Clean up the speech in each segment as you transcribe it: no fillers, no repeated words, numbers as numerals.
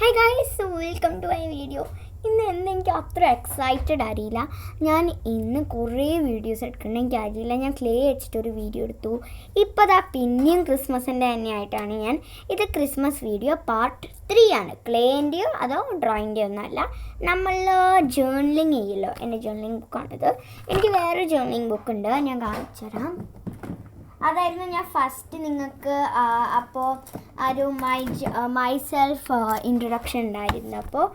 Hi guys, welcome to my video. ഇന്ന് എനിക്ക് അത്ര എക്സൈറ്റഡ് അറിയില്ല. ഞാൻ ഇന്ന് കുറേ വീഡിയോസ് എടുക്കണം, എനിക്ക് അറിയില്ല. ഞാൻ ക്ലേ വെച്ചിട്ടൊരു വീഡിയോ എടുത്തു. ഇപ്പോൾ ദാ പിന്നെയും ക്രിസ്മസിൻ്റെ തന്നെയായിട്ടാണ് ഇത് ക്രിസ്മസ് വീഡിയോ പാർട്ട് 3 ആണ്. ക്ലേൻ്റെയോ അതോ ഡ്രോയിൻ്റെയോ ഒന്നുമല്ല. നമ്മൾ ജേർണലിങ് ചെയ്യല്ലോ, എൻ്റെ ജേർണലിങ് ബുക്കാണിത്. എനിക്ക് വേറെ ജേർണലിങ് ബുക്ക് ഉണ്ട്, ഞാൻ കാണിച്ചു തരാം. അതായിരുന്നു ഞാൻ ഫസ്റ്റ് നിങ്ങൾക്ക് അപ്പോൾ ഒരു മൈ സെൽഫ് ഇൻട്രൊഡക്ഷൻ ഉണ്ടായിരുന്നു. അപ്പോൾ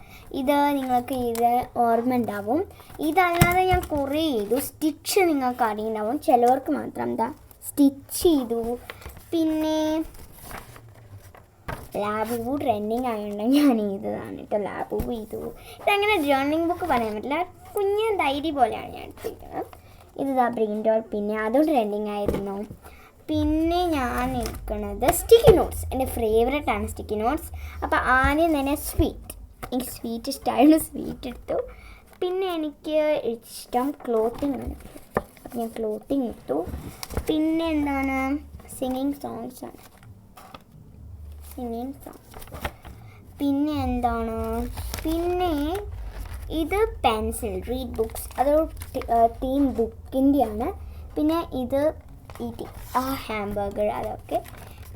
ഇത് നിങ്ങൾക്ക് ഇത് ഓർമ്മ ഉണ്ടാവും. ഇതല്ലാതെ ഞാൻ കുറേ ചെയ്തു. സ്റ്റിച്ച് നിങ്ങൾക്ക് അറിയുണ്ടാവും, ചിലവർക്ക് മാത്രം എന്താ സ്റ്റിച്ച് ചെയ്തു. പിന്നെ ലാബ് ട്രെൻഡിങ് ആയതുകൊണ്ട് ഞാൻ ചെയ്തതാണ് കേട്ടോ. ലാബ് ചെയ്തു. ഇതങ്ങനെ ജേർണലിങ് ബുക്ക് പറയാൻ പറ്റില്ല, കുഞ്ഞ് ഡയറി പോലെയാണ് ഞാൻ എടുത്തിരിക്കുന്നത്. ഇതാ ബ്രെയിൻ ഡോൾ, പിന്നെ അതും ട്രെൻഡിങ് ആയിരുന്നു. പിന്നെ ഞാൻ എടുക്കുന്നത് സ്റ്റിക്കി നോട്ട്സ്, എൻ്റെ ഫേവറേറ്റ് ആണ് സ്റ്റിക്കി നോട്ട്സ്. അപ്പോൾ ആദ്യം തന്നെ എനിക്ക് സ്വീറ്റ് ഇഷ്ടമായിരുന്നു, സ്വീറ്റ് എടുത്തു. പിന്നെ എനിക്ക് ഇഷ്ടം ക്ലോത്തിങ് ആണ്, ഞാൻ ക്ലോത്തിങ് എടുത്തു. പിന്നെ എന്താണ് സിംഗിങ് സോങ്സ് ആണ്, സിംഗിങ് സോങ്സ്. പിന്നെ എന്താണ്, പിന്നെ ഇത് പെൻസിൽ റീഡ് ബുക്സ്, അതൊരു തീം ബുക്കിൻ്റെയാണ്. പിന്നെ ഇത് ഹാംബർഗർ, അതൊക്കെ.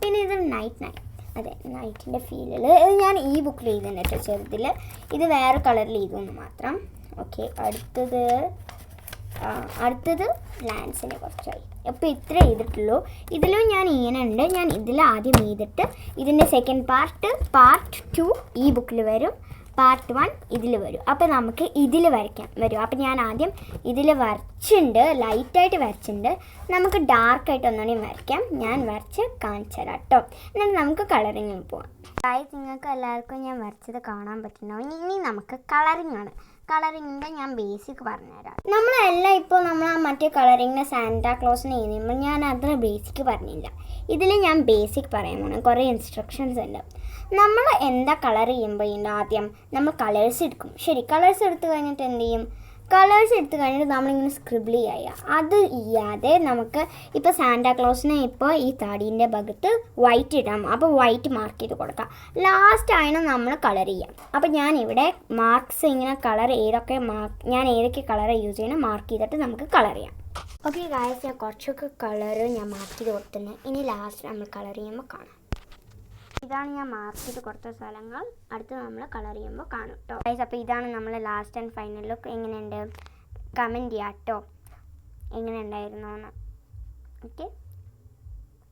പിന്നെ ഇത് നൈറ്റ് അതെ, നൈറ്റിൻ്റെ ഫീലിൽ ഞാൻ ഈ ബുക്കിൽ എഴുതുന്നുണ്ട് കേട്ടോ, ചെറുതിൽ. ഇത് വേറെ കളറിൽ എഴുതുന്നു മാത്രം. ഓക്കെ, അടുത്തത് ലാൻസിനെ കുറച്ചായി. അപ്പോൾ ഇത്ര ചെയ്തിട്ടുള്ളൂ. ഇതിലും ഞാൻ ഇങ്ങനെ ഉണ്ട്. ഞാൻ ഇതിൽ ആദ്യം ചെയ്തിട്ട് ഇതിൻ്റെ സെക്കൻഡ് പാർട്ട് 2 ഈ ബുക്കിൽ വരും, പാർട്ട് 1 ഇതിൽ വരും. അപ്പോൾ നമുക്ക് ഇതിൽ വരയ്ക്കാൻ വരും. അപ്പോൾ ഞാൻ ആദ്യം ഇതിൽ വരച്ചിട്ടുണ്ട്, ലൈറ്റായിട്ട് വരച്ചിട്ടുണ്ട്. നമുക്ക് ഡാർക്കായിട്ട് ഒന്നുകൂടി വരയ്ക്കാം. ഞാൻ വരച്ച് കാണിച്ചു തരാം കേട്ടോ. എന്നിട്ട് നമുക്ക് കളറിങ്ങിന് പോവാം. ഗൈസ്, നിങ്ങൾക്ക് എല്ലാവർക്കും ഞാൻ വരച്ചത് കാണാൻ പറ്റുന്നുണ്ടാവും. ഇനി നമുക്ക് കളറിങ് ആണ്. കളറിങ്ങിൻ്റെ ഞാൻ ബേസിക് പറഞ്ഞുതരാം. നമ്മളെല്ലാം ഇപ്പോൾ മറ്റേ കളറിങ്ങിന് സാന്റാക്ലോസിന് ചെയ്യുമ്പോൾ ഞാൻ അത്ര ബേസിക് പറഞ്ഞില്ല. ഇതിൽ ഞാൻ ബേസിക് പറയാൻ പോകണം. കുറേ ഇൻസ്ട്രക്ഷൻസ് ഉണ്ട്. നമ്മൾ എന്താ കളർ ചെയ്യുമ്പോൾ ആദ്യം നമ്മൾ കളേഴ്സ് എടുക്കും. ശരി, കളേഴ്സ് എടുത്തു കഴിഞ്ഞിട്ട് എന്ത് ചെയ്യും? കളേഴ്സ് എടുത്തു കഴിഞ്ഞിട്ട് നമ്മളിങ്ങനെ സ്ക്രിബിൾ ചെയ്യുക. അത് ചെയ്യാതെ നമുക്ക് ഇപ്പോൾ സാന്റാക്ലോസിനെ ഇപ്പോൾ ഈ താടീൻ്റെ ഭാഗത്ത് വൈറ്റ് ഇടാം. അപ്പോൾ വൈറ്റ് മാർക്ക് ചെയ്ത് കൊടുക്കാം. ലാസ്റ്റ് ആണ് നമ്മൾ കളർ ചെയ്യാം. അപ്പോൾ ഞാനിവിടെ മാർക്സ് ഇങ്ങനെ കളർ ഞാൻ ഏതൊക്കെ കളർ യൂസ് ചെയ്യണം മാർക്ക് ചെയ്തിട്ട് നമുക്ക് കളർ ചെയ്യാം. ഓക്കെ ഗായ്സ്, ഞാൻ കുറച്ചൊക്കെ കളർ ഞാൻ മാർക്ക് ചെയ്ത് കൊടുത്തിട്ടുണ്ട്. ഇനി ലാസ്റ്റ് നമ്മൾ കളർ ചെയ്യുമ്പോൾ കാണാം. ഇതാണ് ഞാൻ മാർക്ക് ചെയ്ത് കൊടുത്ത സ്ഥലങ്ങൾ. അടുത്ത് നമ്മൾ കളർ ചെയ്യുമ്പോൾ കാണും കേട്ടോ ഗൈസ്. അപ്പോൾ ഇതാണ് നമ്മൾ ലാസ്റ്റ് ആൻഡ് ഫൈനൽ ലുക്ക്. എങ്ങനെയുണ്ട് കമൻറ്റ് ചെയ്യാം കേട്ടോ, എങ്ങനെ ഉണ്ടായിരുന്നു എന്ന്. ഓക്കെ,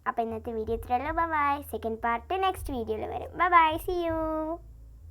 അപ്പോൾ ഇന്നത്തെ വീഡിയോ ഇത്രയുള്ളൂ. Bye bye. Second part next വീഡിയോയിൽ വരും. Bye bye, see U.